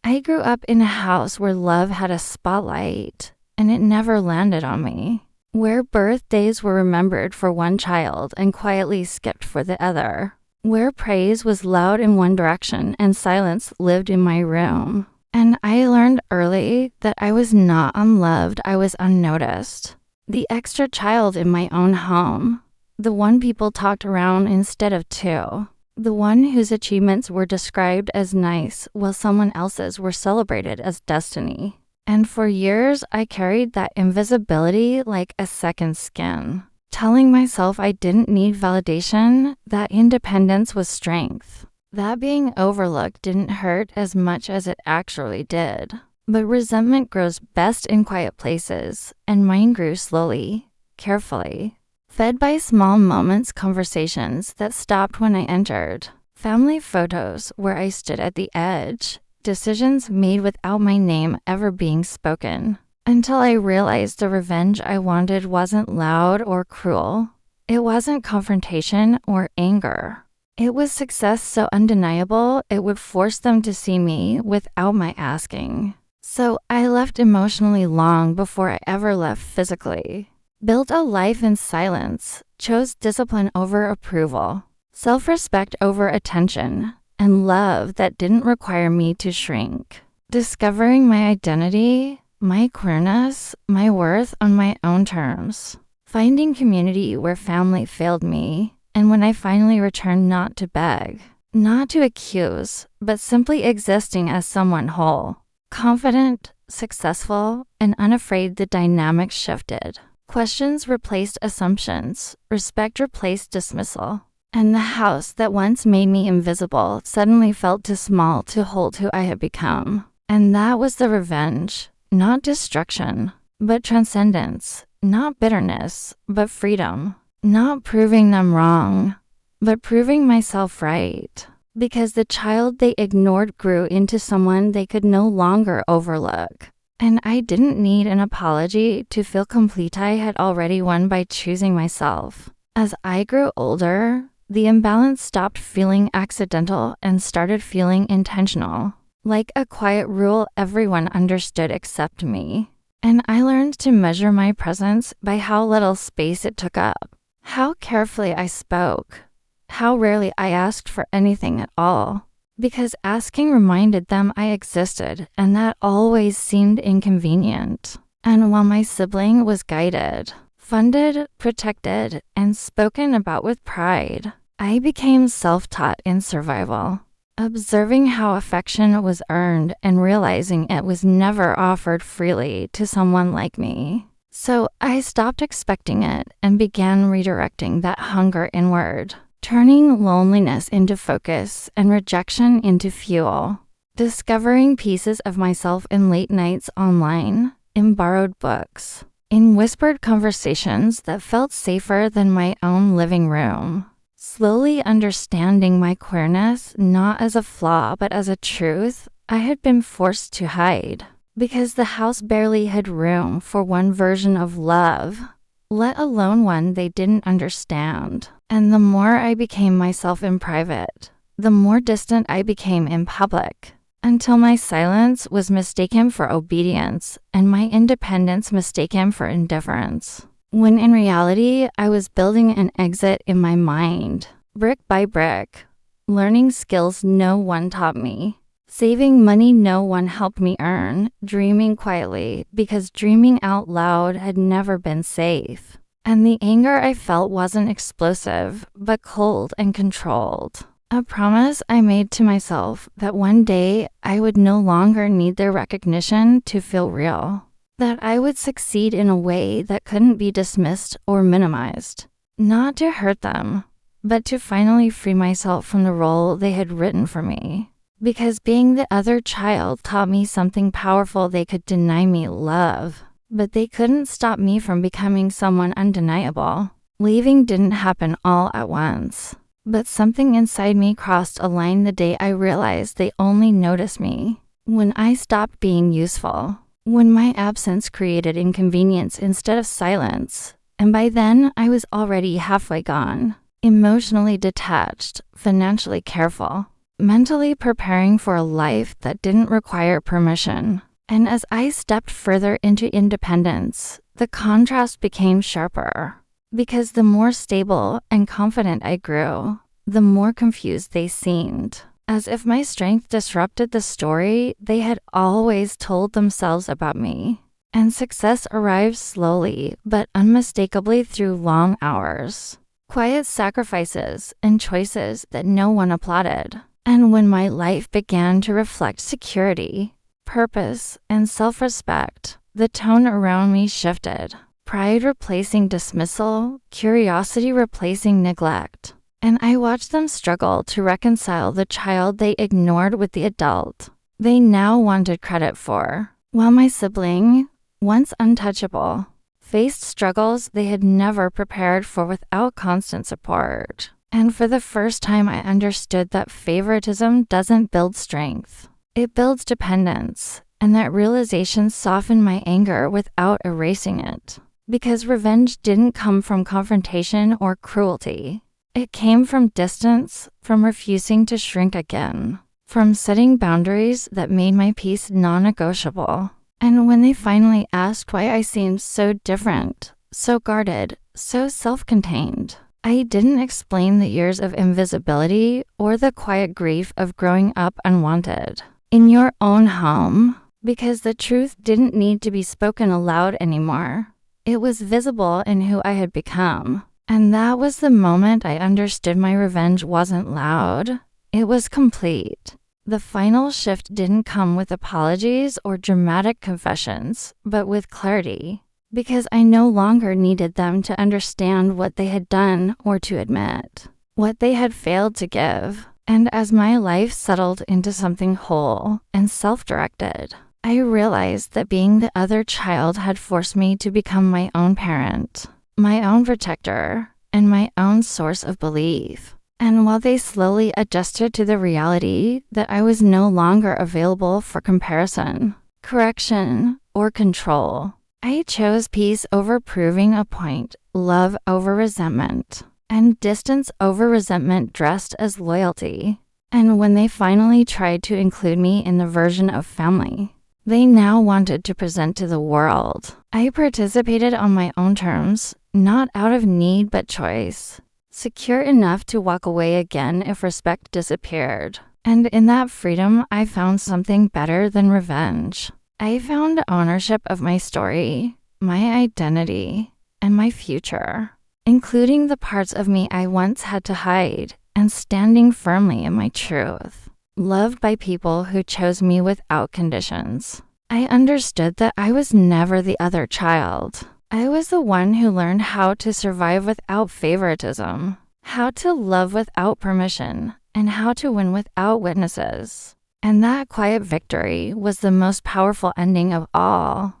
I grew up in a house where love had a spotlight, and it never landed on me. Where birthdays were remembered for one child and quietly skipped for the other. Where praise was loud in one direction and silence lived in my room. And I learned early that I was not unloved, I was unnoticed. The extra child in my own home. The one people talked around instead of to. The one whose achievements were described as nice while someone else's were celebrated as destiny. And for years, I carried that invisibility like a second skin, telling myself I didn't need validation, that independence was strength, that being overlooked didn't hurt as much as it actually did. But resentment grows best in quiet places, and mine grew slowly, carefully. Fed by small moments, conversations that stopped when I entered, family photos where I stood at the edge, decisions made without my name ever being spoken, until I realized the revenge I wanted wasn't loud or cruel. It wasn't confrontation or anger. It was success so undeniable it would force them to see me without my asking. So I left emotionally long before I ever left physically. Built a life in silence, chose discipline over approval, self-respect over attention, and love that didn't require me to shrink. Discovering my identity, my queerness, my worth on my own terms. Finding community where family failed me, and when I finally returned not to beg, not to accuse, but simply existing as someone whole. Confident, successful, and unafraid, the dynamic shifted. Questions replaced assumptions, respect replaced dismissal, and the house that once made me invisible suddenly felt too small to hold who I had become. And that was the revenge, not destruction, but transcendence, not bitterness, but freedom, not proving them wrong, but proving myself right. Because the child they ignored grew into someone they could no longer overlook. And I didn't need an apology to feel complete. I had already won by choosing myself. As I grew older, the imbalance stopped feeling accidental and started feeling intentional. Like a quiet rule everyone understood except me. And I learned to measure my presence by how little space it took up, how carefully I spoke, how rarely I asked for anything at all. Because asking reminded them I existed, and that always seemed inconvenient. And while my sibling was guided, funded, protected, and spoken about with pride, I became self-taught in survival, observing how affection was earned and realizing it was never offered freely to someone like me. So I stopped expecting it and began redirecting that hunger inward. Turning loneliness into focus and rejection into fuel. Discovering pieces of myself in late nights online, in borrowed books, in whispered conversations that felt safer than my own living room. Slowly understanding my queerness not as a flaw but as a truth I had been forced to hide. Because the house barely had room for one version of love, let alone one they didn't understand. And the more I became myself in private, the more distant I became in public, until my silence was mistaken for obedience and my independence mistaken for indifference. When in reality, I was building an exit in my mind, brick by brick, learning skills no one taught me, saving money no one helped me earn, dreaming quietly because dreaming out loud had never been safe. And the anger I felt wasn't explosive, but cold and controlled. A promise I made to myself that one day I would no longer need their recognition to feel real. That I would succeed in a way that couldn't be dismissed or minimized. Not to hurt them, but to finally free myself from the role they had written for me. Because being the other child taught me something powerful. They could deny me love, but they couldn't stop me from becoming someone undeniable. Leaving didn't happen all at once, but something inside me crossed a line the day I realized they only noticed me when I stopped being useful, when my absence created inconvenience instead of silence. And by then, I was already halfway gone, emotionally detached, financially careful, mentally preparing for a life that didn't require permission. And as I stepped further into independence, the contrast became sharper. Because the more stable and confident I grew, the more confused they seemed. As if my strength disrupted the story they had always told themselves about me. And success arrived slowly but unmistakably through long hours, quiet sacrifices, and choices that no one applauded. And when my life began to reflect security, purpose, and self-respect, the tone around me shifted. Pride replacing dismissal, curiosity replacing neglect. And I watched them struggle to reconcile the child they ignored with the adult they now wanted credit for, while my sibling, once untouchable, faced struggles they had never prepared for without constant support. And for the first time, I understood that favoritism doesn't build strength. It builds dependence, and that realization softened my anger without erasing it. Because revenge didn't come from confrontation or cruelty. It came from distance, from refusing to shrink again, from setting boundaries that made my peace non-negotiable. And when they finally asked why I seemed so different, so guarded, so self-contained, I didn't explain the years of invisibility or the quiet grief of growing up unwanted in your own home, because the truth didn't need to be spoken aloud anymore. It was visible in who I had become. And that was the moment I understood my revenge wasn't loud. It was complete. The final shift didn't come with apologies or dramatic confessions, but with clarity. Because I no longer needed them to understand what they had done or to admit what they had failed to give. And as my life settled into something whole and self-directed, I realized that being the other child had forced me to become my own parent, my own protector, and my own source of belief. And while they slowly adjusted to the reality that I was no longer available for comparison, correction, or control, I chose peace over proving a point, love over resentment, and distance over resentment dressed as loyalty. And when they finally tried to include me in the version of family they now wanted to present to the world, I participated on my own terms, not out of need but choice, secure enough to walk away again if respect disappeared. And in that freedom, I found something better than revenge. I found ownership of my story, my identity, and my future, including the parts of me I once had to hide, and standing firmly in my truth. Loved by people who chose me without conditions. I understood that I was never the other child. I was the one who learned how to survive without favoritism, how to love without permission, and how to win without witnesses. And that quiet victory was the most powerful ending of all.